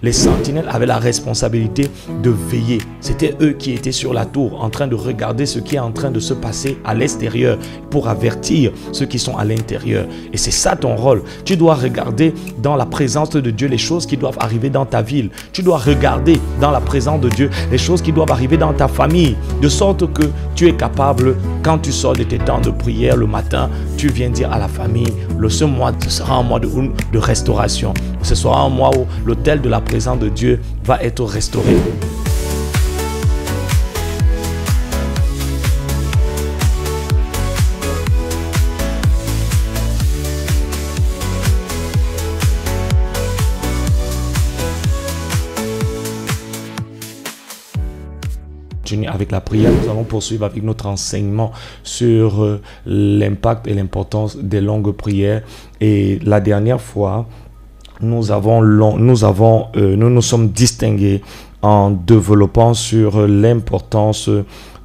Les sentinelles avaient la responsabilité de veiller. C'était eux qui étaient sur la tour en train de regarder ce qui est en train de se passer à l'extérieur pour avertir ceux qui sont à l'intérieur. Et c'est ça ton rôle. Tu dois regarder dans la présence de Dieu les choses qui doivent arriver dans ta ville. Tu dois regarder dans la présence de Dieu les choses qui doivent arriver dans ta famille. De sorte que tu es capable, quand tu sors de tes temps de prière le matin, tu viens dire à la famille, ce mois, ce sera un mois de restauration. Ce sera un mois où l'autel de la présence de Dieu va être restauré. Avec la prière, nous allons poursuivre avec notre enseignement sur l'impact et l'importance des longues prières. Et la dernière fois, nous nous sommes distingués en développant sur l'importance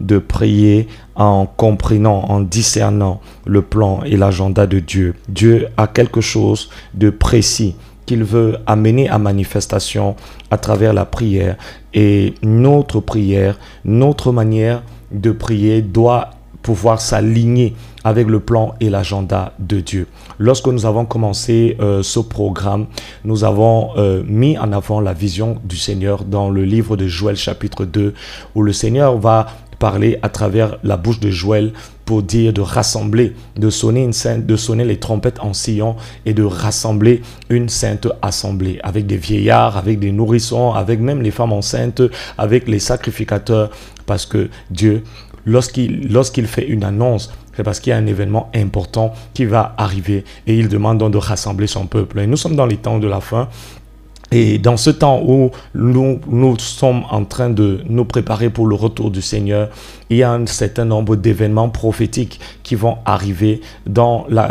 de prier en comprenant, en discernant le plan et l'agenda de Dieu. Dieu a quelque chose de précis qu'il veut amener à manifestation à travers la prière. Et notre prière, notre manière de prier doit pouvoir s'aligner avec le plan et l'agenda de Dieu. Lorsque nous avons commencé ce programme, nous avons mis en avant la vision du Seigneur dans le livre de Joël chapitre 2, où le Seigneur va parler à travers la bouche de Joël pour dire de rassembler, de sonner les trompettes en Sion et de rassembler une sainte assemblée avec des vieillards, avec des nourrissons, avec même les femmes enceintes, avec les sacrificateurs, parce que Dieu, lorsqu'il fait une annonce, c'est parce qu'il y a un événement important qui va arriver et il demande donc de rassembler son peuple. Et nous sommes dans les temps de la fin. Et dans ce temps où nous sommes en train de nous préparer pour le retour du Seigneur, il y a un certain nombre d'événements prophétiques qui vont arriver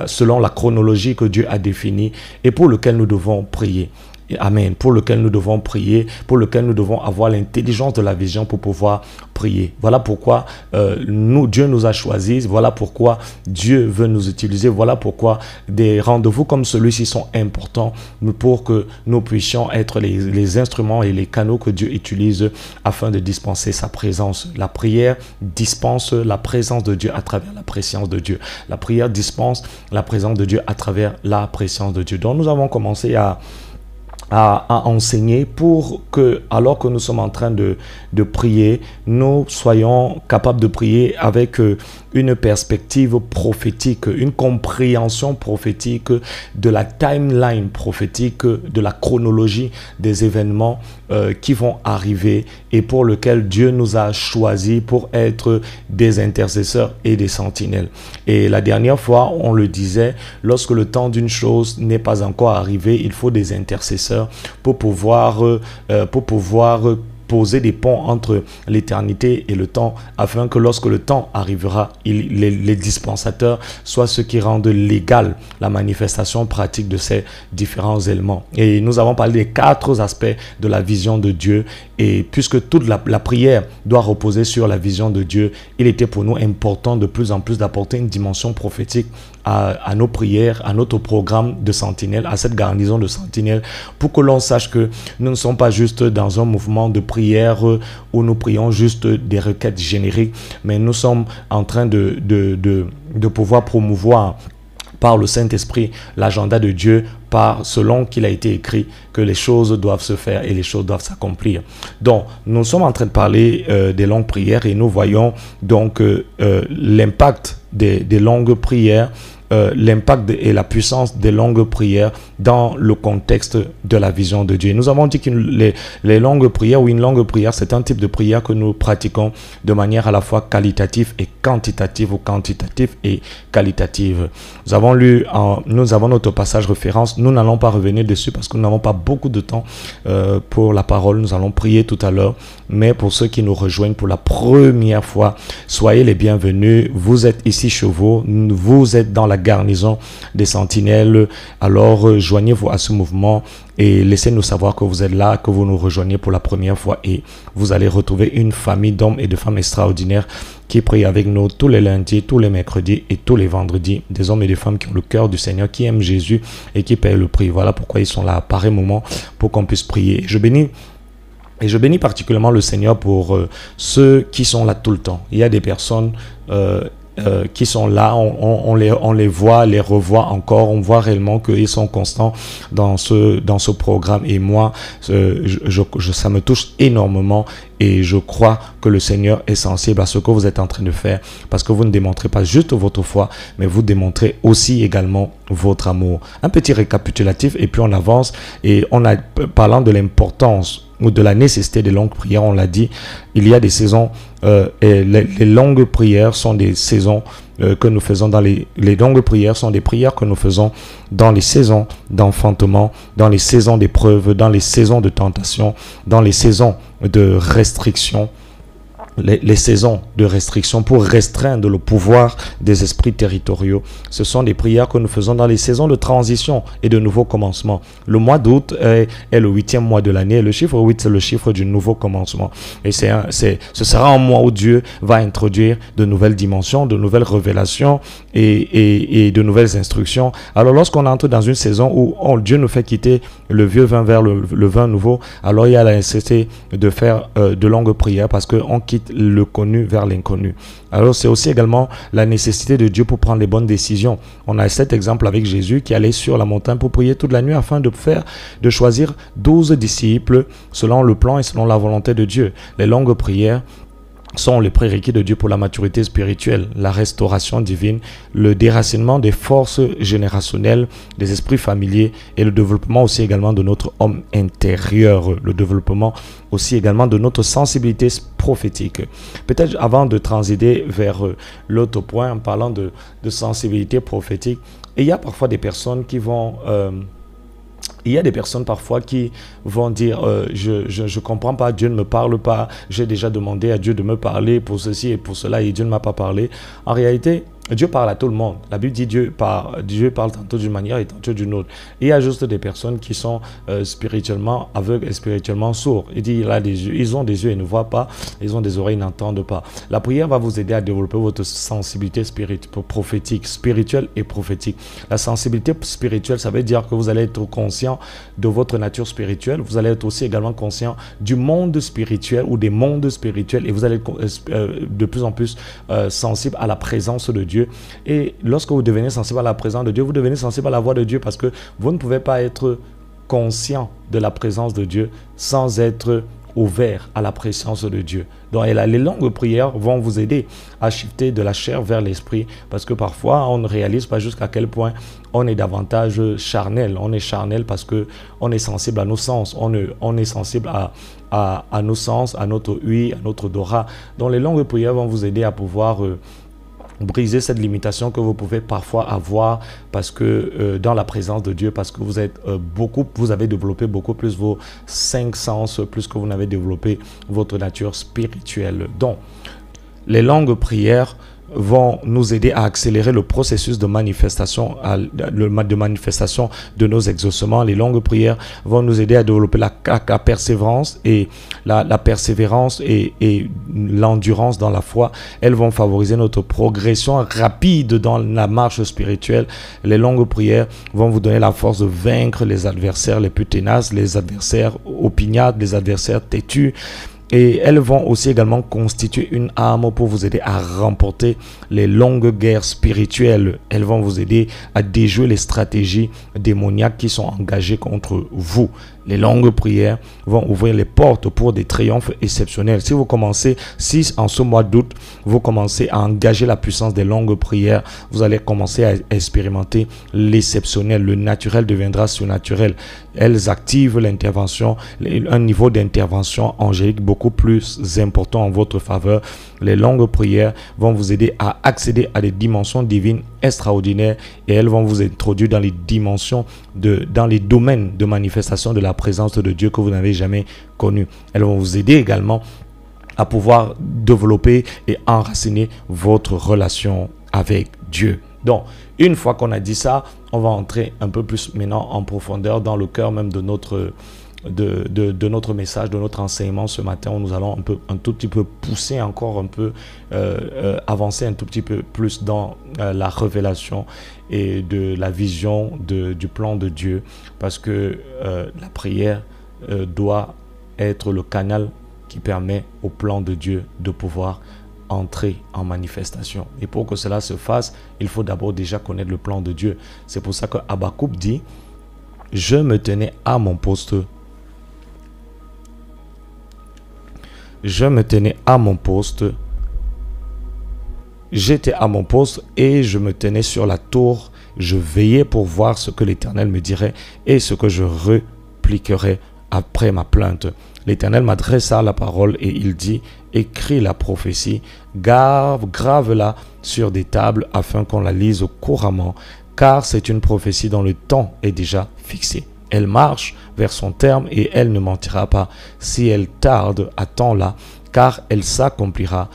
selon la chronologie que Dieu a définie et pour lequel nous devons prier. Amen. Pour lequel nous devons prier, pour lequel nous devons avoir l'intelligence de la vision pour pouvoir prier. Voilà pourquoi Dieu nous a choisis. Voilà pourquoi Dieu veut nous utiliser. Voilà pourquoi des rendez-vous comme celui-ci sont importants pour que nous puissions être les instruments et les canaux que Dieu utilise afin de dispenser sa présence. La prière dispense la présence de Dieu à travers la présence de Dieu. La prière dispense la présence de Dieu à travers la présence de Dieu. Donc nous avons commencé à enseigner pour que, alors que nous sommes en train de prier, nous soyons capables de prier avec une perspective prophétique, une compréhension prophétique de la timeline prophétique, de la chronologie des événements qui vont arriver et pour lequel Dieu nous a choisis pour être des intercesseurs et des sentinelles. Et la dernière fois, on le disait, lorsque le temps d'une chose n'est pas encore arrivé, il faut des intercesseurs pour pouvoir poser des ponts entre l'éternité et le temps, afin que lorsque le temps arrivera, les dispensateurs soient ceux qui rendent légale la manifestation pratique de ces différents éléments. Et nous avons parlé des 4 aspects de la vision de Dieu, et puisque toute la prière doit reposer sur la vision de Dieu, il était pour nous important de plus en plus d'apporter une dimension prophétique à nos prières, à notre programme de sentinelle, à cette garnison de sentinelles, pour que l'on sache que nous ne sommes pas juste dans un mouvement de prière où nous prions juste des requêtes génériques, mais nous sommes en train de pouvoir promouvoir par le Saint-Esprit l'agenda de Dieu, selon qu'il a été écrit que les choses doivent se faire et les choses doivent s'accomplir. Donc, nous sommes en train de parler des longues prières et nous voyons donc l'impact des longues prières, l'impact et la puissance des longues prières dans le contexte de la vision de Dieu. Nous avons dit que les longues prières ou une longue prière, c'est un type de prière que nous pratiquons de manière à la fois qualitative et quantitative, ou quantitative et qualitative. Nous avons notre passage référence. Nous n'allons pas revenir dessus parce que nous n'avons pas beaucoup de temps pour la parole. Nous allons prier tout à l'heure. Mais pour ceux qui nous rejoignent pour la première fois, soyez les bienvenus. Vous êtes ici chez vous. Vous êtes dans la garnison des sentinelles, alors joignez-vous à ce mouvement et laissez-nous savoir que vous êtes là, que vous nous rejoignez pour la première fois et vous allez retrouver une famille d'hommes et de femmes extraordinaires qui prient avec nous tous les lundis, tous les mercredis et tous les vendredis. Des hommes et des femmes qui ont le cœur du Seigneur, qui aiment Jésus et qui paient le prix. Voilà pourquoi ils sont là à pareil moment pour qu'on puisse prier. Je bénis particulièrement le Seigneur pour ceux qui sont là tout le temps. Il y a des personnes qui sont là, on les voit, les revoit encore, on voit réellement qu'ils sont constants dans ce programme. Et moi, ça me touche énormément et je crois que le Seigneur est sensible à ce que vous êtes en train de faire parce que vous ne démontrez pas juste votre foi, mais vous démontrez aussi également votre amour. Un petit récapitulatif et puis on avance et parlant de l'importance ou de la nécessité des longues prières, on l'a dit, il y a des saisons et les longues prières sont des saisons que nous faisons dans les longues prières sont des prières que nous faisons dans les saisons d'enfantement, dans les saisons d'épreuves, dans les saisons de tentation, dans les saisons de restriction. Les saisons de restriction pour restreindre le pouvoir des esprits territoriaux. Ce sont des prières que nous faisons dans les saisons de transition et de nouveau commencement. Le mois d'août est le 8e mois de l'année. Le chiffre 8, c'est le chiffre du nouveau commencement. Et ce sera un mois où Dieu va introduire de nouvelles dimensions, de nouvelles révélations et de nouvelles instructions. Alors lorsqu'on entre dans une saison où Dieu nous fait quitter le vieux vin vers le vin nouveau, alors il y a la nécessité de faire de longues prières parce qu'on quitte le connu vers l'inconnu. Alors c'est aussi également la nécessité de Dieu pour prendre les bonnes décisions. On a cet exemple avec Jésus qui allait sur la montagne pour prier toute la nuit afin de choisir 12 disciples selon le plan et selon la volonté de Dieu. Les longues prières sont les prérequis de Dieu pour la maturité spirituelle, la restauration divine, le déracinement des forces générationnelles, des esprits familiers et le développement aussi également de notre homme intérieur, le développement aussi également de notre sensibilité prophétique. Peut-être avant de transiter vers l'autre point en parlant de sensibilité prophétique, il y a parfois des personnes qui vont... Il y a des personnes parfois qui vont dire je comprends pas, Dieu ne me parle pas, j'ai déjà demandé à Dieu de me parler pour ceci et pour cela et Dieu ne m'a pas parlé. En réalité, Dieu parle à tout le monde. La Bible dit Dieu parle tantôt d'une manière et tantôt d'une autre. Il y a juste des personnes qui sont spirituellement aveugles et spirituellement sourds. Il dit ils ont des yeux et ne voient pas, ils ont des oreilles et n'entendent pas. La prière va vous aider à développer votre sensibilité prophétique, spirituelle et prophétique. La sensibilité spirituelle, ça veut dire que vous allez être conscient de votre nature spirituelle. Vous allez être aussi également conscient du monde spirituel ou des mondes spirituels et vous allez être de plus en plus sensible à la présence de Dieu. Et lorsque vous devenez sensible à la présence de Dieu, vous devenez sensible à la voix de Dieu parce que vous ne pouvez pas être conscient de la présence de Dieu sans être ouvert à la présence de Dieu. Donc les longues prières vont vous aider à shifter de la chair vers l'esprit parce que parfois on ne réalise pas jusqu'à quel point on est davantage charnel. On est charnel parce que on est sensible à nos sens. On est sensible à nos sens, à notre ouïe, à notre odorat. Donc les longues prières vont vous aider à pouvoir briser cette limitation que vous pouvez parfois avoir parce que dans la présence de Dieu, parce que vous avez développé beaucoup plus vos 5 sens, plus que vous n'avez développé votre nature spirituelle. Donc, les longues prières vont nous aider à accélérer le processus de manifestation, de nos exaucements. Les longues prières vont nous aider à développer la persévérance et la persévérance et l'endurance dans la foi. Elles vont favoriser notre progression rapide dans la marche spirituelle. Les longues prières vont vous donner la force de vaincre les adversaires les plus tenaces, les adversaires opiniâtres, les adversaires têtus. Et elles vont aussi également constituer une arme pour vous aider à remporter les longues guerres spirituelles. Elles vont vous aider à déjouer les stratégies démoniaques qui sont engagées contre vous. Les longues prières vont ouvrir les portes pour des triomphes exceptionnels. Si en ce mois d'août, vous commencez à engager la puissance des longues prières, vous allez commencer à expérimenter l'exceptionnel. Le naturel deviendra surnaturel. Elles activent l'intervention, un niveau d'intervention angélique beaucoup plus important en votre faveur. Les longues prières vont vous aider à accéder à des dimensions divines extraordinaires et elles vont vous introduire dans les dimensions, dans les domaines de manifestation de la présence de Dieu que vous n'avez jamais connu. Elles vont vous aider également à pouvoir développer et enraciner votre relation avec Dieu. Donc, une fois qu'on a dit ça, on va entrer un peu plus maintenant en profondeur dans le cœur même de notre message, de notre enseignement ce matin, où nous allons un tout petit peu pousser encore un peu, avancer un tout petit peu plus dans la révélation et de la vision du plan de Dieu, parce que la prière doit être le canal qui permet au plan de Dieu de pouvoir entrer en manifestation. Et pour que cela se fasse, il faut d'abord déjà connaître le plan de Dieu. C'est pour ça que Habakkuk dit: je me tenais à mon poste. Je me tenais à mon poste. J'étais à mon poste et je me tenais sur la tour. Je veillais pour voir ce que l'Éternel me dirait et ce que je répliquerais après ma plainte. L'Éternel m'adressa la parole et il dit: écris la prophétie, grave-la sur des tables afin qu'on la lise couramment, car c'est une prophétie dont le temps est déjà fixé. Elle marche vers son terme et elle ne mentira pas. Si elle tarde, attends-la, car elle s'accomplira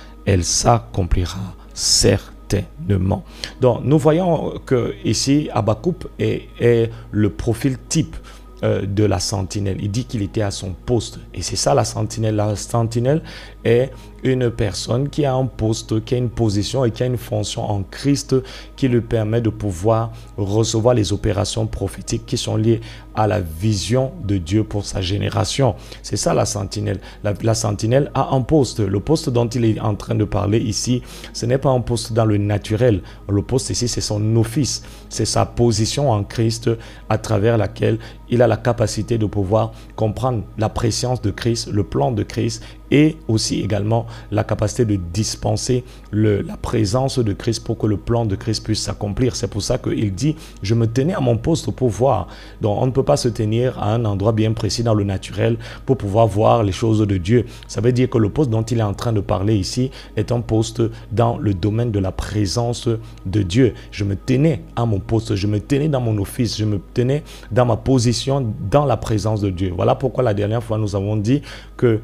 certainement. Donc, nous voyons que ici, Habakkuk est le profil type de la sentinelle. Il dit qu'il était à son poste. Et c'est ça la sentinelle. La sentinelle est une personne qui a un poste, qui a une position et qui a une fonction en Christ qui lui permet de pouvoir recevoir les opérations prophétiques qui sont liées à la vision de Dieu pour sa génération. C'est ça la sentinelle. La sentinelle a un poste. Le poste dont il est en train de parler ici, ce n'est pas un poste dans le naturel. Le poste ici, c'est son office. C'est sa position en Christ à travers laquelle il a la capacité de pouvoir comprendre la préscience de Christ, le plan de Christ, et aussi également la capacité de dispenser la présence de Christ pour que le plan de Christ puisse s'accomplir. C'est pour ça qu'il dit: je me tenais à mon poste pour voir. Donc on ne peut pas se tenir à un endroit bien précis dans le naturel pour pouvoir voir les choses de Dieu. Ça veut dire que le poste dont il est en train de parler ici est un poste dans le domaine de la présence de Dieu. Je me tenais à mon poste, je me tenais dans mon office, je me tenais dans ma position dans la présence de Dieu. Voilà pourquoi la dernière fois nous avons dit que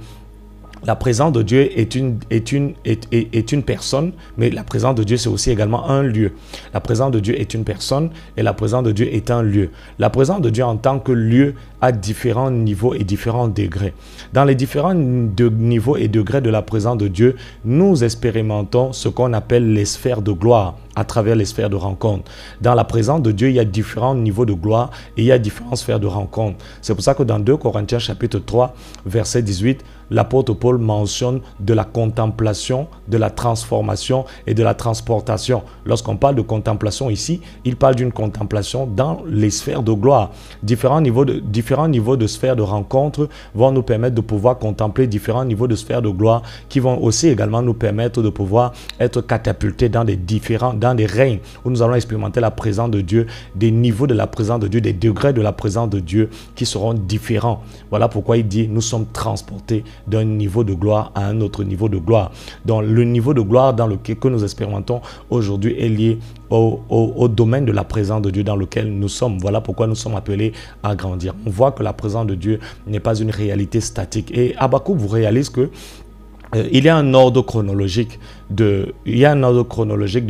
la présence de Dieu est une personne, mais la présence de Dieu, c'est aussi également un lieu. La présence de Dieu est une personne et la présence de Dieu est un lieu. La présence de Dieu en tant que lieu a différents niveaux et différents degrés. Dans les différents niveaux et degrés de la présence de Dieu, nous expérimentons ce qu'on appelle les sphères de gloire à travers les sphères de rencontre. Dans la présence de Dieu, il y a différents niveaux de gloire et il y a différentes sphères de rencontre. C'est pour ça que dans 2 Corinthiens chapitre 3, verset 18, l'apôtre Paul mentionne de la contemplation, de la transformation et de la transportation. Lorsqu'on parle de contemplation ici, il parle d'une contemplation dans les sphères de gloire. Différents niveaux de sphères de rencontre vont nous permettre de pouvoir contempler différents niveaux de sphères de gloire qui vont aussi également nous permettre de pouvoir être catapultés dans des règnes où nous allons expérimenter la présence de Dieu, des niveaux de la présence de Dieu, des degrés de la présence de Dieu qui seront différents. Voilà pourquoi il dit: nous sommes transportés d'un niveau de gloire à un autre niveau de gloire. Donc le niveau de gloire dans lequel que nous expérimentons aujourd'hui est lié au domaine de la présence de Dieu dans lequel nous sommes. Voilà pourquoi nous sommes appelés à grandir. On voit que la présence de Dieu n'est pas une réalité statique. Et Habakkuk vous réalise que il y a un ordre chronologique de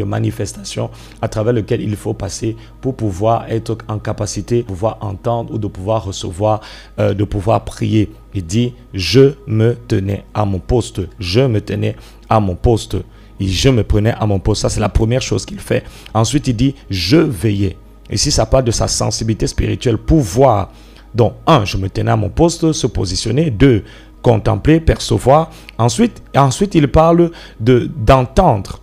manifestation à travers lequel il faut passer pour pouvoir être en capacité de pouvoir entendre ou de pouvoir recevoir, de pouvoir prier. Il dit: je me tenais à mon poste. Je me tenais à mon poste. Et je me prenais à mon poste. Ça, c'est la première chose qu'il fait. Ensuite, il dit: je veillais. Ici, ça parle de sa sensibilité spirituelle pour voir. Donc, 1, je me tenais à mon poste, se positionner. 2, contempler, percevoir. Ensuite, il parle d'entendre,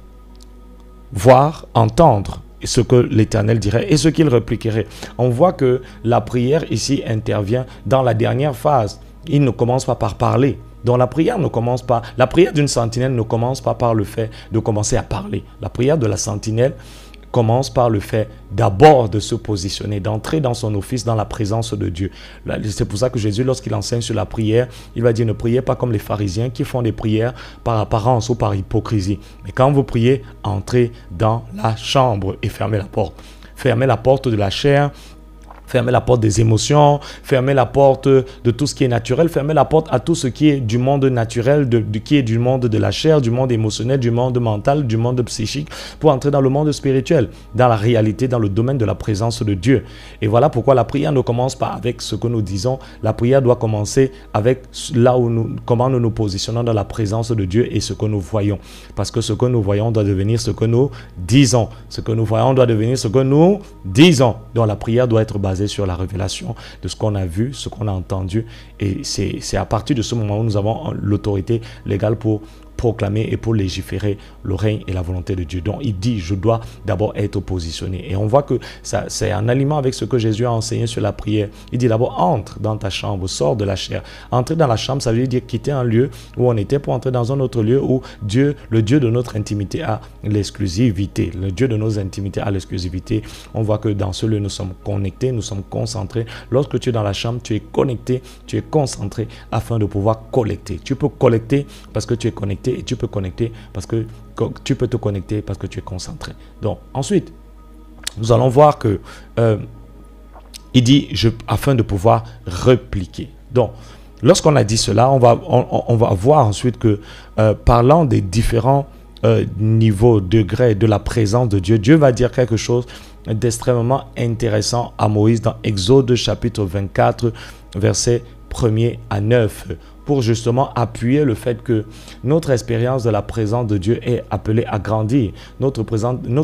voir, entendre ce que l'Éternel dirait et ce qu'il répliquerait. On voit que la prière ici intervient dans la dernière phase. Il ne commence pas par parler. Donc la prière d'une sentinelle ne commence pas par le fait de commencer à parler. La prière de la sentinelle commence par le fait d'abord de se positionner, d'entrer dans son office, dans la présence de Dieu. C'est pour ça que Jésus, lorsqu'il enseigne sur la prière, il va dire: ne priez pas comme les pharisiens qui font des prières par apparence ou par hypocrisie. Mais quand vous priez, entrez dans la chambre et fermez la porte. Fermez la porte de la chair, Fermez la porte des émotions, fermez la porte de tout ce qui est naturel, fermez la porte à tout ce qui est du monde naturel, qui est du monde de la chair, du monde émotionnel, du monde mental, du monde psychique, pour entrer dans le monde spirituel, dans la réalité, dans le domaine de la présence de Dieu. Et voilà pourquoi la prière ne commence pas avec ce que nous disons. La prière doit commencer avec là où comment nous nous positionnons dans la présence de Dieu et ce que nous voyons. Parce que ce que nous voyons doit devenir ce que nous disons. Ce que nous voyons doit devenir ce que nous disons. Donc la prière doit être basée sur la révélation de ce qu'on a vu, ce qu'on a entendu. Et c'est à partir de ce moment où nous avons l'autorité légale pour proclamer et pour légiférer le règne et la volonté de Dieu. Donc il dit, je dois d'abord être positionné. Et on voit que c'est en aliment avec ce que Jésus a enseigné sur la prière. Il dit d'abord, entre dans ta chambre, sors de la chair. Entrer dans la chambre, ça veut dire quitter un lieu où on était pour entrer dans un autre lieu où Dieu, le Dieu de notre intimité, a l'exclusivité. Le Dieu de nos intimités a l'exclusivité. On voit que dans ce lieu, nous sommes connectés, nous sommes concentrés. Lorsque tu es dans la chambre, tu es connecté, tu es concentré afin de pouvoir collecter. Tu peux collecter parce que tu es connecté et tu peux connecter parce que tu peux te connecter parce que tu es concentré. Donc ensuite, nous allons voir que il dit afin de pouvoir répliquer. Donc lorsqu'on a dit cela, on va voir ensuite que parlant des différents niveaux, degrés de la présence de Dieu, Dieu va dire quelque chose d'extrêmement intéressant à Moïse dans Exode chapitre 24, versets 1er à 9. Pour justement appuyer le fait que notre expérience de la présence de Dieu est appelée à grandir. Notre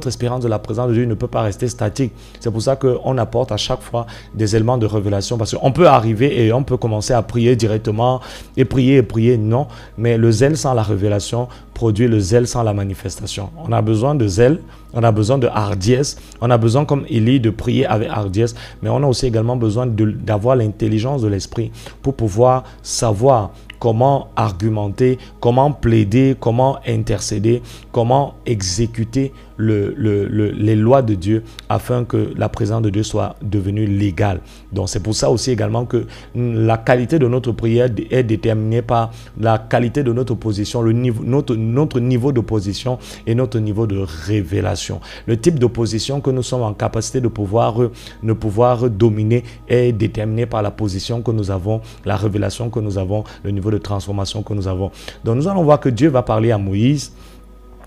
expérience de la présence de Dieu ne peut pas rester statique. C'est pour ça qu'on apporte à chaque fois des éléments de révélation. Parce qu'on peut arriver et on peut commencer à prier directement et prier. Non, mais le zèle sans la révélation produit le zèle sans la manifestation. On a besoin de zèle, on a besoin de hardiesse, on a besoin comme Élie de prier avec hardiesse, mais on a aussi également besoin d'avoir l'intelligence de l'esprit pour pouvoir savoir comment argumenter, comment plaider, comment intercéder, comment exécuter les lois de Dieu afin que la présence de Dieu soit devenue légale. Donc c'est pour ça aussi également que la qualité de notre prière est déterminée par la qualité de notre position, notre niveau de position et notre niveau de révélation. Le type d'opposition que nous sommes en capacité de pouvoir dominer est déterminé par la position que nous avons, la révélation que nous avons, le niveau de transformation que nous avons. Donc nous allons voir que Dieu va parler à Moïse.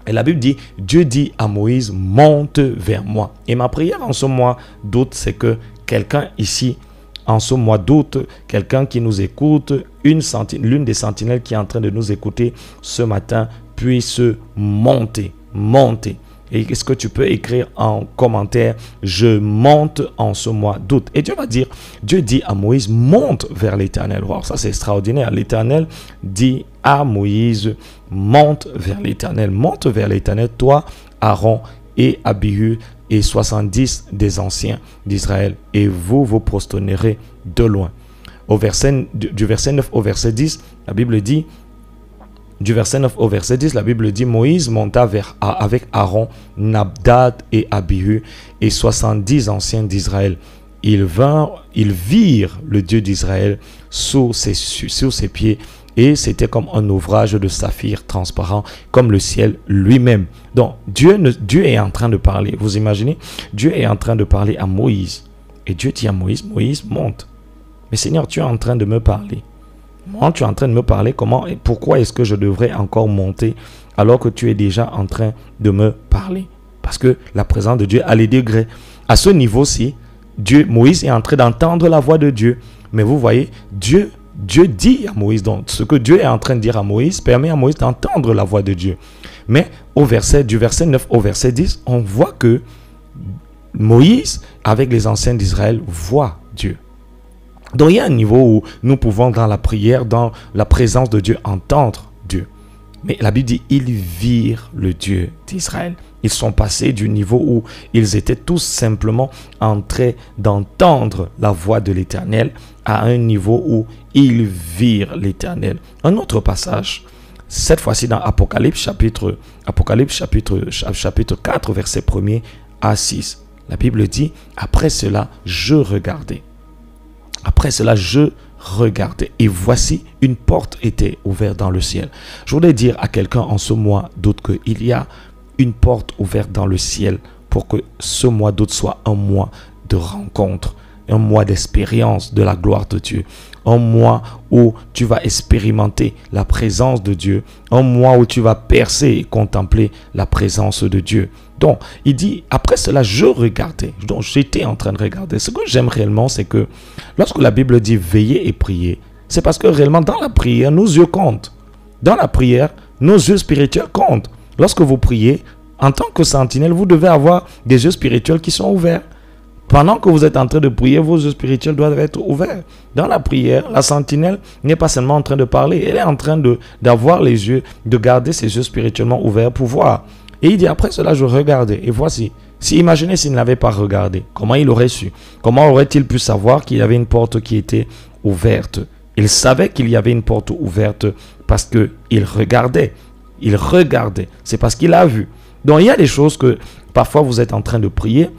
Et la Bible dit, Dieu dit à Moïse, monte vers moi. Et ma prière en ce mois d'août, c'est que quelqu'un ici, en ce mois d'août, quelqu'un qui nous écoute, l'une des sentinelles qui est en train de nous écouter ce matin, puisse monter. Et est-ce que tu peux écrire en commentaire, je monte en ce mois d'août. Et Dieu dit à Moïse, monte vers l'Éternel. Wow, ça c'est extraordinaire. L'Éternel dit à Moïse, monte vers l'Éternel. Monte vers l'Éternel, toi, Aaron et Abihu et 70 des anciens d'Israël. Et vous prosternerez de loin. Du verset 9 au verset 10, la Bible dit, du verset 9 au verset 10, la Bible dit, Moïse monta avec Aaron, Nadab et Abihu et 70 anciens d'Israël. Ils virent le Dieu d'Israël sous ses pieds et c'était comme un ouvrage de saphir transparent, comme le ciel lui-même. Donc Dieu est en train de parler. Vous imaginez? Dieu est en train de parler à Moïse. Et Dieu dit à Moïse, Moïse, monte. Mais Seigneur, tu es en train de me parler. Moi, tu es en train de me parler comment et pourquoi est-ce que je devrais encore monter alors que tu es déjà en train de me parler? Parce que la présence de Dieu a les degrés. À ce niveau-ci, Moïse est en train d'entendre la voix de Dieu. Mais vous voyez, Dieu dit à Moïse, donc ce que Dieu est en train de dire à Moïse permet à Moïse d'entendre la voix de Dieu. Mais du verset 9 au verset 10, on voit que Moïse, avec les anciens d'Israël, voit Dieu. Donc il y a un niveau où nous pouvons dans la prière, dans la présence de Dieu, entendre Dieu. Mais la Bible dit, ils virent le Dieu d'Israël. Ils sont passés du niveau où ils étaient tout simplement en train d'entendre la voix de l'Éternel à un niveau où ils virent l'Éternel. Un autre passage, cette fois-ci dans Apocalypse chapitre 4, verset 1er à 6. La Bible dit, après cela, je regardais. Et voici, une porte était ouverte dans le ciel. Je voudrais dire à quelqu'un en ce mois d'août qu'il y a une porte ouverte dans le ciel pour que ce mois d'août soit un mois de rencontre un mois d'expérience de la gloire de Dieu. Un mois où tu vas expérimenter la présence de Dieu. Un mois où tu vas percer et contempler la présence de Dieu. Donc, il dit, après cela, je regardais. Donc, j'étais en train de regarder. Ce que j'aime réellement, c'est que lorsque la Bible dit veiller et prier, c'est parce que réellement, dans la prière, nos yeux comptent. Dans la prière, nos yeux spirituels comptent. Lorsque vous priez, en tant que sentinelle, vous devez avoir des yeux spirituels qui sont ouverts. Pendant que vous êtes en train de prier, vos yeux spirituels doivent être ouverts. Dans la prière, la sentinelle n'est pas seulement en train de parler, elle est en train d'avoir les yeux, de garder ses yeux spirituellement ouverts pour voir. Et il dit, après cela, je regardais. Et voici, imaginez s'il n'avait pas regardé, comment il aurait su? Comment aurait-il pu savoir qu'il y avait une porte qui était ouverte? Il savait qu'il y avait une porte ouverte parce qu'il regardait. Il regardait. C'est parce qu'il a vu. Donc, il y a des choses que parfois vous êtes en train de prier,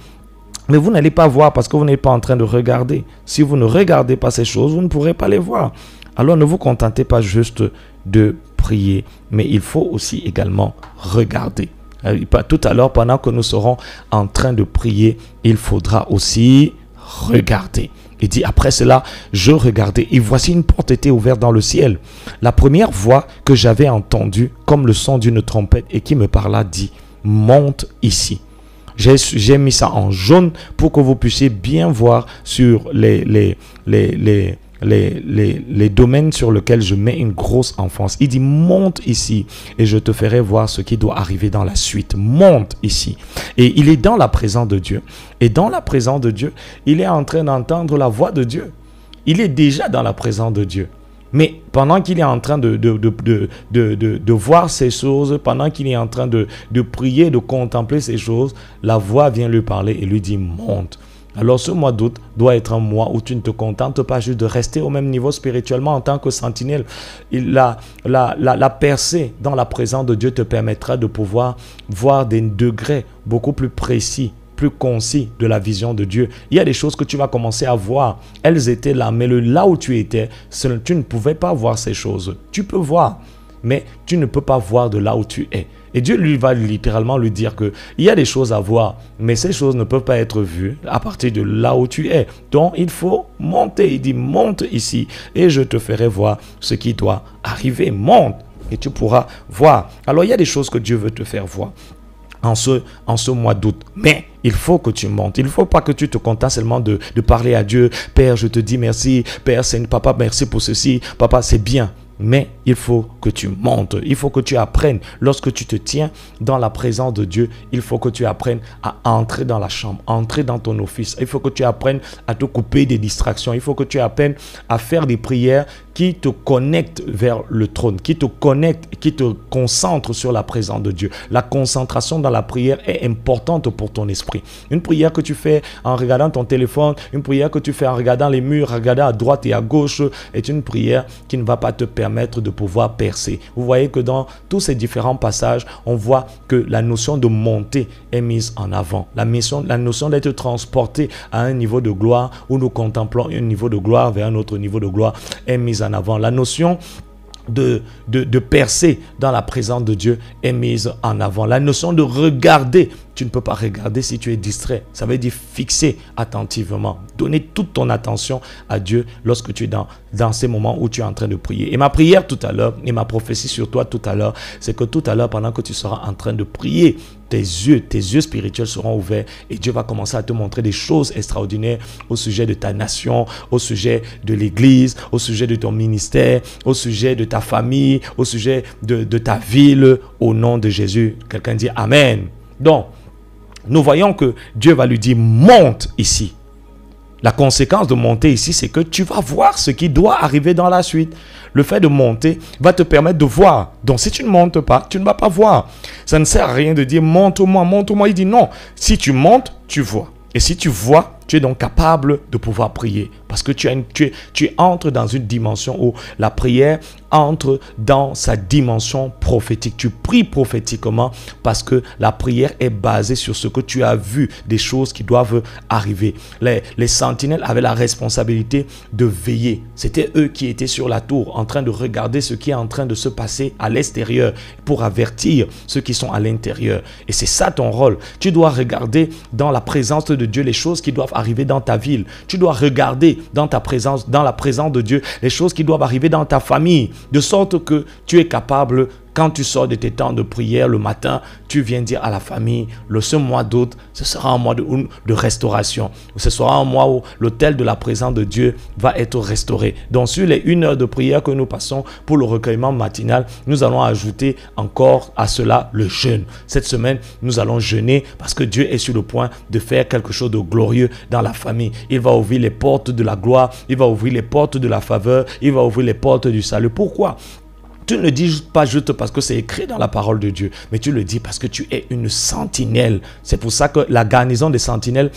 mais vous n'allez pas voir parce que vous n'êtes pas en train de regarder. Si vous ne regardez pas ces choses, vous ne pourrez pas les voir. Alors ne vous contentez pas juste de prier, mais il faut aussi également regarder. Tout à l'heure, pendant que nous serons en train de prier, il faudra aussi regarder. Il dit, après cela, je regardais et voici une porte était ouverte dans le ciel. La première voix que j'avais entendue, comme le son d'une trompette et qui me parla, dit, monte ici. J'ai mis ça en jaune pour que vous puissiez bien voir sur les domaines sur lesquels je mets une grosse emphase. Il dit, monte ici et je te ferai voir ce qui doit arriver dans la suite. Monte ici. Et il est dans la présence de Dieu. Et dans la présence de Dieu, il est en train d'entendre la voix de Dieu. Il est déjà dans la présence de Dieu. Mais pendant qu'il est en train de voir ces choses, pendant qu'il est en train de prier, de contempler ces choses, la voix vient lui parler et lui dit, monte. Alors ce mois d'août doit être un mois où tu ne te contentes pas juste de rester au même niveau spirituellement en tant que sentinelle. La percée dans la présence de Dieu te permettra de pouvoir voir des degrés beaucoup plus précis, plus concis de la vision de Dieu. Il y a des choses que tu vas commencer à voir. Elles étaient là, mais là où tu étais, tu ne pouvais pas voir ces choses. Tu peux voir, mais tu ne peux pas voir de là où tu es. Et Dieu lui va littéralement lui dire que il y a des choses à voir, mais ces choses ne peuvent pas être vues à partir de là où tu es. Donc il faut monter. Il dit, monte ici et je te ferai voir ce qui doit arriver. Monte et tu pourras voir. Alors il y a des choses que Dieu veut te faire voir en ce mois d'août. Mais il faut que tu montes. Il ne faut pas que tu te contentes seulement de parler à Dieu. Père, je te dis merci. Père, papa, merci pour ceci. Papa, c'est bien. Mais il faut que tu montes, il faut que tu apprennes. Lorsque tu te tiens dans la présence de Dieu, il faut que tu apprennes à entrer dans la chambre, entrer dans ton office. Il faut que tu apprennes à te couper des distractions. Il faut que tu apprennes à faire des prières qui te connectent vers le trône, qui te connectent, qui te concentrent sur la présence de Dieu. La concentration dans la prière est importante pour ton esprit. Une prière que tu fais en regardant ton téléphone, une prière que tu fais en regardant les murs, en regardant à droite et à gauche, est une prière qui ne va pas te permettre de pouvoir percer. Vous voyez que dans tous ces différents passages, on voit que la notion de monter est mise en avant. La notion d'être transporté à un niveau de gloire où nous contemplons un niveau de gloire vers un autre niveau de gloire est mise en avant. La notion de percer dans la présence de Dieu est mise en avant. La notion de regarder, tu ne peux pas regarder si tu es distrait. Ça veut dire fixer attentivement, donner toute ton attention à Dieu lorsque tu es dans ces moments où tu es en train de prier. Et ma prière tout à l'heure, et ma prophétie sur toi tout à l'heure, c'est que tout à l'heure, pendant que tu seras en train de prier, tes yeux spirituels seront ouverts et Dieu va commencer à te montrer des choses extraordinaires au sujet de ta nation, au sujet de l'église, au sujet de ton ministère, au sujet de ta famille, au sujet de ta ville, au nom de Jésus. Quelqu'un dit Amen. Donc, nous voyons que Dieu va lui dire, monte ici. La conséquence de monter ici, c'est que tu vas voir ce qui doit arriver dans la suite. Le fait de monter va te permettre de voir. Donc, si tu ne montes pas, tu ne vas pas voir. Ça ne sert à rien de dire, monte-moi, monte-moi. Il dit non. Si tu montes, tu vois. Et si tu vois, tu es donc capable de pouvoir prier. Parce que tu entres dans une dimension où la prière entre dans sa dimension prophétique. Tu pries prophétiquement parce que la prière est basée sur ce que tu as vu, des choses qui doivent arriver. Les sentinelles avaient la responsabilité de veiller. C'était eux qui étaient sur la tour en train de regarder ce qui est en train de se passer à l'extérieur pour avertir ceux qui sont à l'intérieur. Et c'est ça ton rôle. Tu dois regarder dans la présence de Dieu les choses qui doivent arriver dans ta ville. Tu dois regarder dans ta présence, dans la présence de Dieu, les choses qui doivent arriver dans ta famille, de sorte que tu es capable, quand tu sors de tes temps de prière le matin, tu viens dire à la famille, ce mois d'août, ce sera un mois de restauration. Ce sera un mois où l'autel de la présence de Dieu va être restauré. Donc sur les 1 heure de prière que nous passons pour le recueillement matinal, nous allons ajouter encore à cela le jeûne. Cette semaine, nous allons jeûner parce que Dieu est sur le point de faire quelque chose de glorieux dans la famille. Il va ouvrir les portes de la gloire, il va ouvrir les portes de la faveur, il va ouvrir les portes du salut. Pourquoi ? Tu ne le dis pas juste parce que c'est écrit dans la parole de Dieu, mais tu le dis parce que tu es une sentinelle. C'est pour ça que la garnison des sentinelles,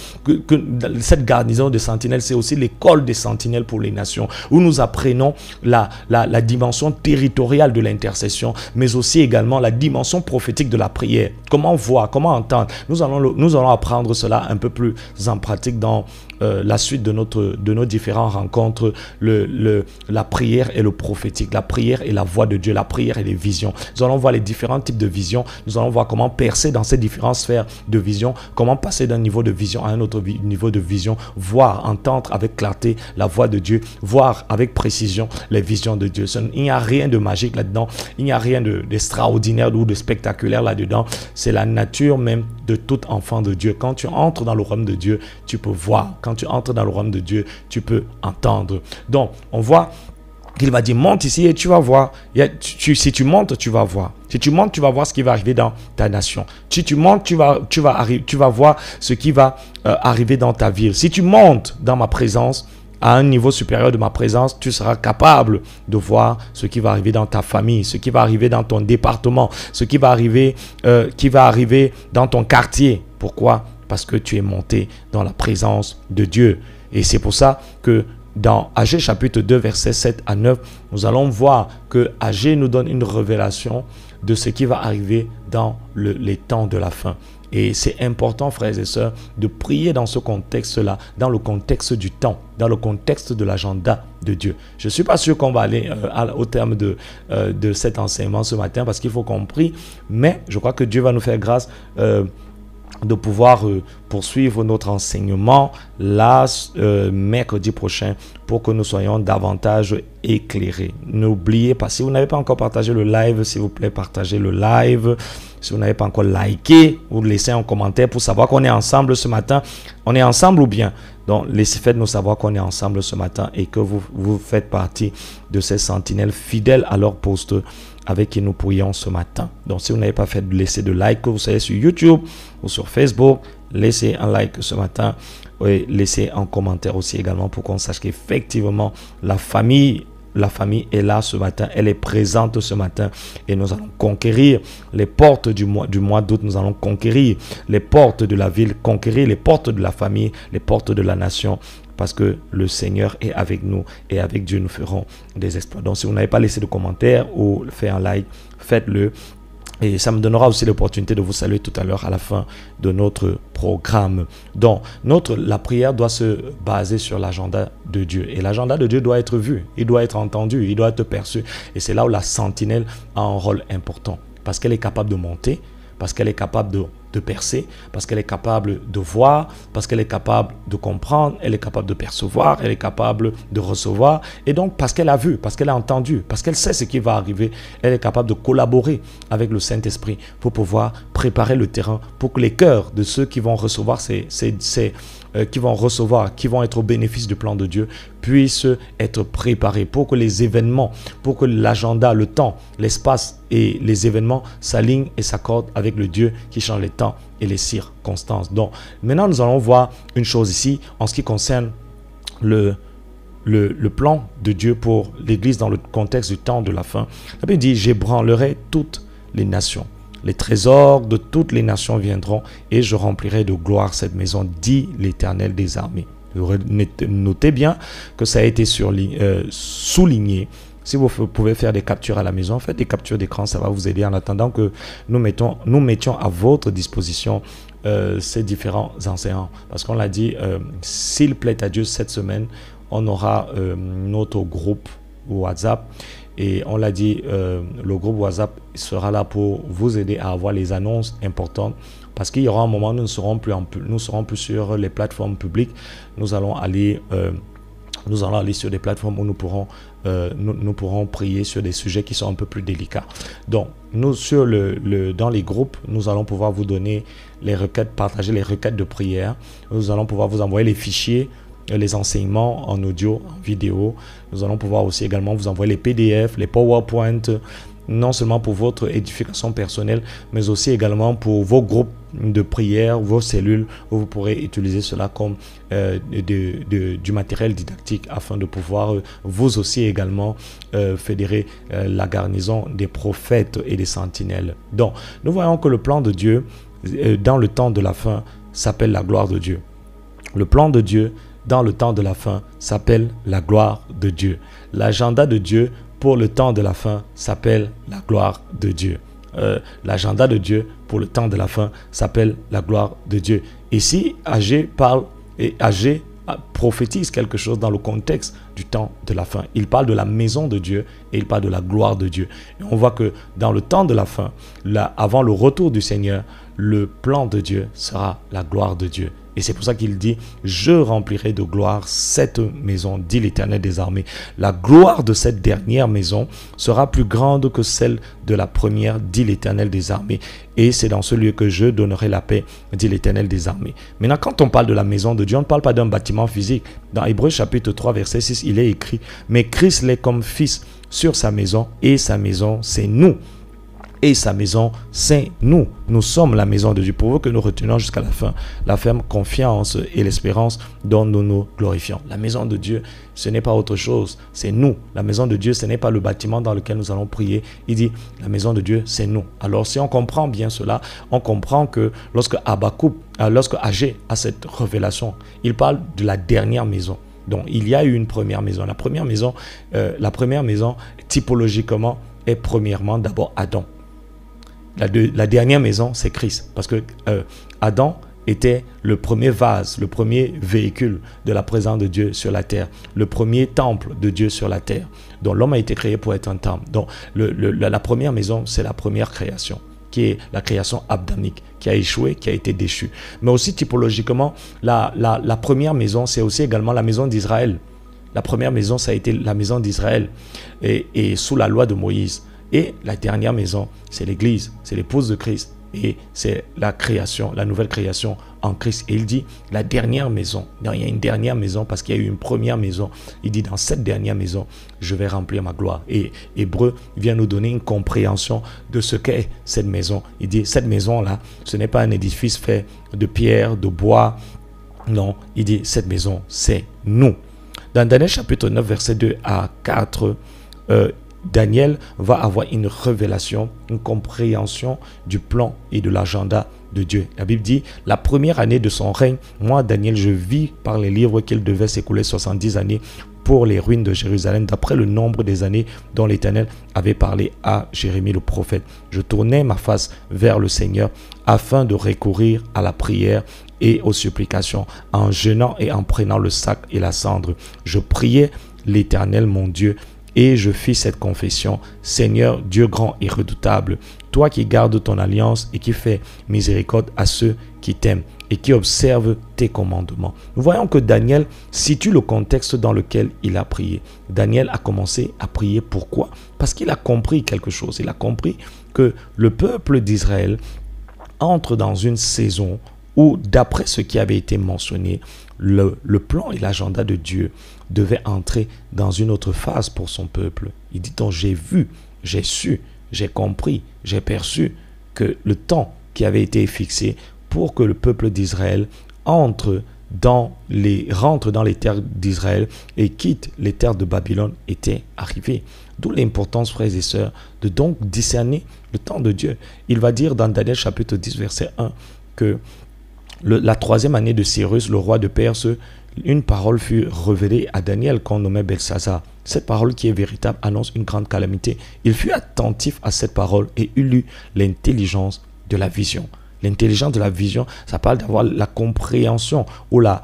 cette garnison des sentinelles, c'est aussi l'école des sentinelles pour les nations, où nous apprenons la dimension territoriale de l'intercession, mais aussi également la dimension prophétique de la prière. Comment voir, comment entendre. Nous allons apprendre cela un peu plus en pratique dans la suite de nos différentes rencontres, la prière et le prophétique, la prière et la voix de Dieu, la prière et les visions. Nous allons voir les différents types de visions, nous allons voir comment percer dans ces différentes sphères de vision, comment passer d'un niveau de vision à un autre niveau de vision, voir, entendre avec clarté la voix de Dieu, voir avec précision les visions de Dieu. Il n'y a rien de magique là-dedans, il n'y a rien d'extraordinaire ou de spectaculaire là-dedans. C'est la nature même de tout enfant de Dieu. Quand tu entres dans le royaume de Dieu, tu peux voir. Quand tu entres dans le royaume de Dieu, tu peux entendre. Donc, on voit qu'il va dire, monte ici et tu vas voir. Si tu montes, tu vas voir. Si tu montes, tu vas voir ce qui va arriver dans ta nation. Si tu montes, tu vas voir ce qui va arriver dans ta ville. Si tu montes dans ma présence, à un niveau supérieur de ma présence, tu seras capable de voir ce qui va arriver dans ta famille, ce qui va arriver dans ton département, ce qui va arriver dans ton quartier. Pourquoi ? Parce que tu es monté dans la présence de Dieu. Et c'est pour ça que dans Agé chapitre 2, versets 7 à 9, nous allons voir que Agé nous donne une révélation de ce qui va arriver dans les temps de la fin. Et c'est important, frères et sœurs, de prier dans ce contexte-là, dans le contexte du temps, dans le contexte de l'agenda de Dieu. Je ne suis pas sûr qu'on va aller au terme de cet enseignement ce matin parce qu'il faut qu'on prie, mais je crois que Dieu va nous faire grâce de pouvoir poursuivre notre enseignement là mercredi prochain pour que nous soyons davantage éclairés. N'oubliez pas, si vous n'avez pas encore partagé le live, s'il vous plaît, partagez le live. Si vous n'avez pas encore liké, vous laissez un commentaire pour savoir qu'on est ensemble ce matin. On est ensemble ou bien? Donc, faites-nous savoir qu'on est ensemble ce matin et que vous faites partie de ces sentinelles fidèles à leur poste avec qui nous prions ce matin. Donc, si vous n'avez pas fait, laissez de like, que vous soyez sur YouTube ou sur Facebook, laissez un like ce matin et laissez un commentaire aussi également pour qu'on sache qu'effectivement, la famille est là ce matin, elle est présente ce matin et nous allons conquérir les portes du mois d'août, nous allons conquérir les portes de la ville, conquérir les portes de la famille, les portes de la nation, parce que le Seigneur est avec nous et avec Dieu nous ferons des exploits. Donc si vous n'avez pas laissé de commentaire ou fait un like, faites-le. Et ça me donnera aussi l'opportunité de vous saluer tout à l'heure à la fin de notre programme. Donc, la prière doit se baser sur l'agenda de Dieu. Et l'agenda de Dieu doit être vu, il doit être entendu, il doit être perçu. Et c'est là où la sentinelle a un rôle important. Parce qu'elle est capable de monter, parce qu'elle est capable de percer, parce qu'elle est capable de voir, parce qu'elle est capable de comprendre, elle est capable de percevoir, elle est capable de recevoir, et donc parce qu'elle a vu, parce qu'elle a entendu, parce qu'elle sait ce qui va arriver, elle est capable de collaborer avec le Saint-Esprit pour pouvoir préparer le terrain pour que les cœurs de ceux qui vont recevoir qui vont être au bénéfice du plan de Dieu, puissent être préparés pour que les événements, pour que l'agenda, le temps, l'espace et les événements s'alignent et s'accordent avec le Dieu qui change les temps et les circonstances. Donc, maintenant, nous allons voir une chose ici en ce qui concerne le plan de Dieu pour l'Église dans le contexte du temps de la fin. La Bible dit, j'ébranlerai toutes les nations. Les trésors de toutes les nations viendront et je remplirai de gloire cette maison, dit l'Éternel des armées. Notez bien que ça a été souligné Si vous pouvez faire des captures à la maison, faites des captures d'écran, ça va vous aider en attendant que nous mettions à votre disposition ces différents enseignants. Parce qu'on l'a dit, s'il plaît à Dieu, cette semaine, on aura notre groupe WhatsApp. Et on l'a dit, le groupe WhatsApp sera là pour vous aider à avoir les annonces importantes. Parce qu'il y aura un moment où nous ne serons plus sur les plateformes publiques. Nous allons aller sur des plateformes où nous pourrons prier sur des sujets qui sont un peu plus délicats. Donc, nous, dans les groupes, nous allons pouvoir vous donner les requêtes, partager les requêtes de prière. Nous allons pouvoir vous envoyer les fichiers, les enseignements en audio, en vidéo. Nous allons pouvoir aussi également vous envoyer les PDF, les PowerPoint, non seulement pour votre édification personnelle, mais aussi également pour vos groupes de prière, vos cellules, où vous pourrez utiliser cela comme du matériel didactique afin de pouvoir vous aussi également fédérer la garnison des prophètes et des sentinelles. Donc, nous voyons que le plan de Dieu dans le temps de la fin s'appelle la gloire de Dieu. Le plan de Dieu dans le temps de la fin s'appelle la gloire de Dieu. L'agenda de Dieu pour le temps de la fin s'appelle la gloire de Dieu. L'agenda de Dieu pour le temps de la fin s'appelle la gloire de Dieu. Ici, Agé prophétise quelque chose dans le contexte du temps de la fin. Il parle de la maison de Dieu et il parle de la gloire de Dieu. Et on voit que dans le temps de la fin, avant le retour du Seigneur, le plan de Dieu sera la gloire de Dieu. Et c'est pour ça qu'il dit, je remplirai de gloire cette maison, dit l'Éternel des armées. La gloire de cette dernière maison sera plus grande que celle de la première, dit l'Éternel des armées. Et c'est dans ce lieu que je donnerai la paix, dit l'Éternel des armées. Maintenant, quand on parle de la maison de Dieu, on ne parle pas d'un bâtiment physique. Dans Hébreux chapitre 3, verset 6, il est écrit, mais Christ l'est comme fils sur sa maison, et sa maison, c'est nous. Et sa maison, c'est nous. Nous sommes la maison de Dieu. Pour que nous retenions jusqu'à la fin la ferme confiance et l'espérance dont nous nous glorifions. La maison de Dieu, ce n'est pas autre chose, c'est nous. La maison de Dieu, ce n'est pas le bâtiment dans lequel nous allons prier. Il dit, la maison de Dieu, c'est nous. Alors si on comprend bien cela, on comprend que lorsque Agé a cette révélation, il parle de la dernière maison. Donc il y a eu une première maison. La première maison, typologiquement, est premièrement d'abord Adam. La dernière maison, c'est Christ. Parce que Adam était le premier vase, le premier véhicule de la présence de Dieu sur la terre. Le premier temple de Dieu sur la terre. Donc l'homme a été créé pour être un temple. Donc la première maison, c'est la première création, qui est la création adamique, qui a échoué, qui a été déchue. Mais aussi typologiquement, la première maison, c'est aussi également la maison d'Israël. La première maison, ça a été la maison d'Israël et sous la loi de Moïse. Et la dernière maison, c'est l'Église, c'est l'épouse de Christ. Et c'est la création, la nouvelle création en Christ. Et il dit, la dernière maison, non, il y a une dernière maison parce qu'il y a eu une première maison. Il dit, dans cette dernière maison, je vais remplir ma gloire. Et Hébreu vient nous donner une compréhension de ce qu'est cette maison. Il dit, cette maison-là, ce n'est pas un édifice fait de pierre, de bois. Non, il dit, cette maison, c'est nous. Dans Daniel chapitre 9, verset 2 à 4, Daniel va avoir une révélation, une compréhension du plan et de l'agenda de Dieu. La Bible dit, la première année de son règne, moi, Daniel, je vis par les livres qu'il devait s'écouler 70 années pour les ruines de Jérusalem, d'après le nombre des années dont l'Éternel avait parlé à Jérémie le prophète. Je tournais ma face vers le Seigneur afin de recourir à la prière et aux supplications, en jeûnant et en prenant le sac et la cendre. Je priais l'Éternel, mon Dieu, et je fis cette confession, Seigneur, Dieu grand et redoutable, toi qui gardes ton alliance et qui fais miséricorde à ceux qui t'aiment et qui observent tes commandements. Nous voyons que Daniel situe le contexte dans lequel il a prié. Daniel a commencé à prier. Pourquoi? Parce qu'il a compris quelque chose. Il a compris que le peuple d'Israël entre dans une saison où, d'après ce qui avait été mentionné, le plan et l'agenda de Dieu devait entrer dans une autre phase pour son peuple. Il dit donc, j'ai vu, j'ai su, j'ai compris, j'ai perçu que le temps qui avait été fixé pour que le peuple d'Israël rentre dans les terres d'Israël et quitte les terres de Babylone était arrivé. D'où l'importance, frères et sœurs, de donc discerner le temps de Dieu. Il va dire dans Daniel chapitre 10, verset 1, que la troisième année de Cyrus, le roi de Perse, une parole fut révélée à Daniel qu'on nommait Belshazzar. cette parole qui est véritable annonce une grande calamité. Il fut attentif à cette parole et il eut l'intelligence de la vision. L'intelligence de la vision, ça parle d'avoir la compréhension ou la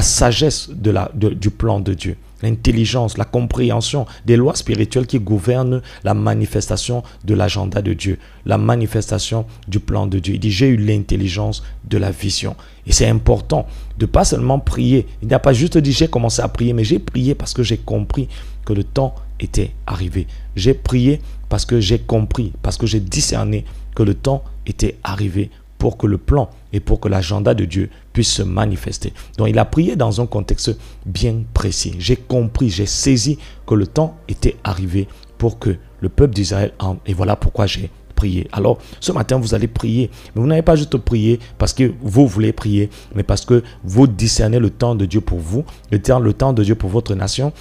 sagesse du plan de Dieu. L'intelligence, la compréhension des lois spirituelles qui gouvernent la manifestation de l'agenda de Dieu, la manifestation du plan de Dieu. Il dit, j'ai eu l'intelligence de la vision. Et c'est important de pas seulement prier. Il n'a pas juste dit, j'ai commencé à prier, mais j'ai prié parce que j'ai compris que le temps était arrivé. J'ai prié parce que j'ai compris, parce que j'ai discerné que le temps était arrivé pour que le plan et pour que l'agenda de Dieu puisse se manifester. Donc il a prié dans un contexte bien précis. J'ai compris, j'ai saisi que le temps était arrivé pour que le peuple d'Israël entre. Et voilà pourquoi j'ai prié. Alors ce matin vous allez prier, mais vous n'avez pas juste prié parce que vous voulez prier, mais parce que vous discernez le temps de Dieu pour vous, le temps de Dieu pour votre nation,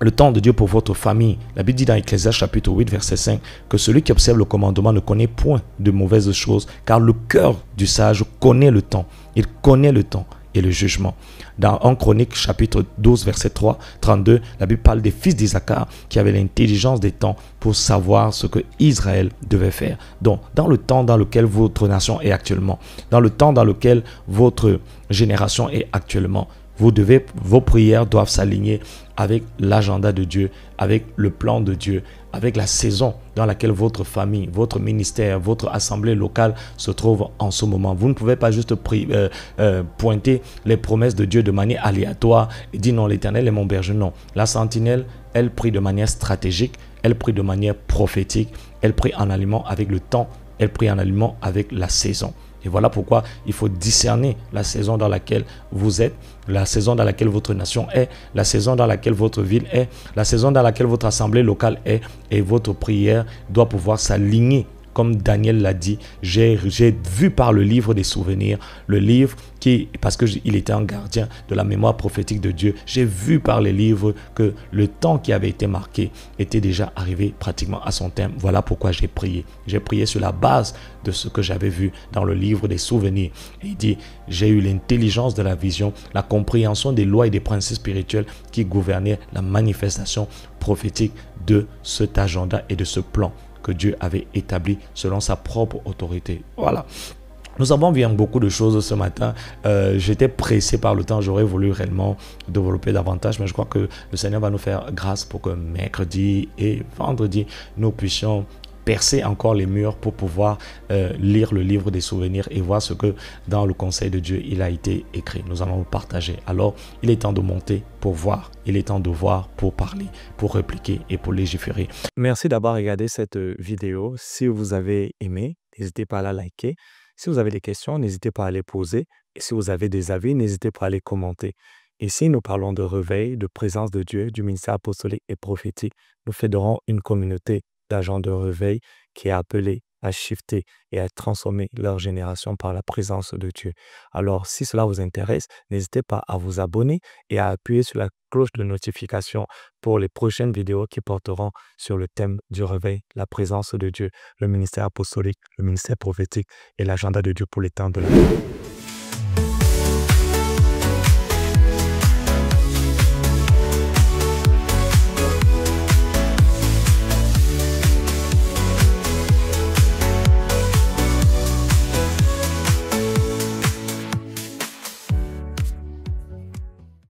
le temps de Dieu pour votre famille. La Bible dit dans Ecclésiaste chapitre 8 verset 5 que celui qui observe le commandement ne connaît point de mauvaises choses, car le cœur du sage connaît le temps. Il connaît le temps et le jugement. Dans 1 Chronique chapitre 12 verset 32, la Bible parle des fils d'Isaacar qui avaient l'intelligence des temps pour savoir ce que Israël devait faire. Donc, dans le temps dans lequel votre nation est actuellement, dans le temps dans lequel votre génération est actuellement, vos prières doivent s'aligner avec l'agenda de Dieu, avec le plan de Dieu, avec la saison dans laquelle votre famille, votre ministère, votre assemblée locale se trouve en ce moment. Vous ne pouvez pas juste pointer les promesses de Dieu de manière aléatoire et dire non, l'Éternel est mon berger. Non, la sentinelle, elle prie de manière stratégique, elle prie de manière prophétique, elle prie en aliment avec le temps, elle prie en aliment avec la saison. Et voilà pourquoi il faut discerner la saison dans laquelle vous êtes, la saison dans laquelle votre nation est, la saison dans laquelle votre ville est, la saison dans laquelle votre assemblée locale est, et votre prière doit pouvoir s'aligner. Comme Daniel l'a dit, j'ai vu par le livre des souvenirs, le livre qui, parce qu'il était un gardien de la mémoire prophétique de Dieu, j'ai vu par les livres que le temps qui avait été marqué était déjà arrivé pratiquement à son terme. Voilà pourquoi j'ai prié. J'ai prié sur la base de ce que j'avais vu dans le livre des souvenirs. Et il dit, j'ai eu l'intelligence de la vision, la compréhension des lois et des principes spirituels qui gouvernaient la manifestation prophétique de cet agenda et de ce plan que Dieu avait établi selon sa propre autorité. Voilà. Nous avons vu beaucoup de choses ce matin. J'étais pressé par le temps. J'aurais voulu réellement développer davantage, mais je crois que le Seigneur va nous faire grâce pour que mercredi et vendredi, nous puissions percer encore les murs pour pouvoir lire le livre des souvenirs et voir ce que dans le conseil de Dieu il a été écrit. Nous allons le partager. Alors, il est temps de monter pour voir. Il est temps de voir pour parler, pour répliquer et pour légiférer. Merci d'avoir regardé cette vidéo. Si vous avez aimé, n'hésitez pas à la liker. Si vous avez des questions, n'hésitez pas à les poser. Et si vous avez des avis, n'hésitez pas à les commenter. Ici, nous parlons de réveil, de présence de Dieu, du ministère apostolique et prophétique. Nous fédérons une communauté d'agents de réveil qui est appelée à shifter et à transformer leur génération par la présence de Dieu. Alors, si cela vous intéresse, n'hésitez pas à vous abonner et à appuyer sur la cloche de notification pour les prochaines vidéos qui porteront sur le thème du réveil, la présence de Dieu, le ministère apostolique, le ministère prophétique et l'agenda de Dieu pour les temps de la vie.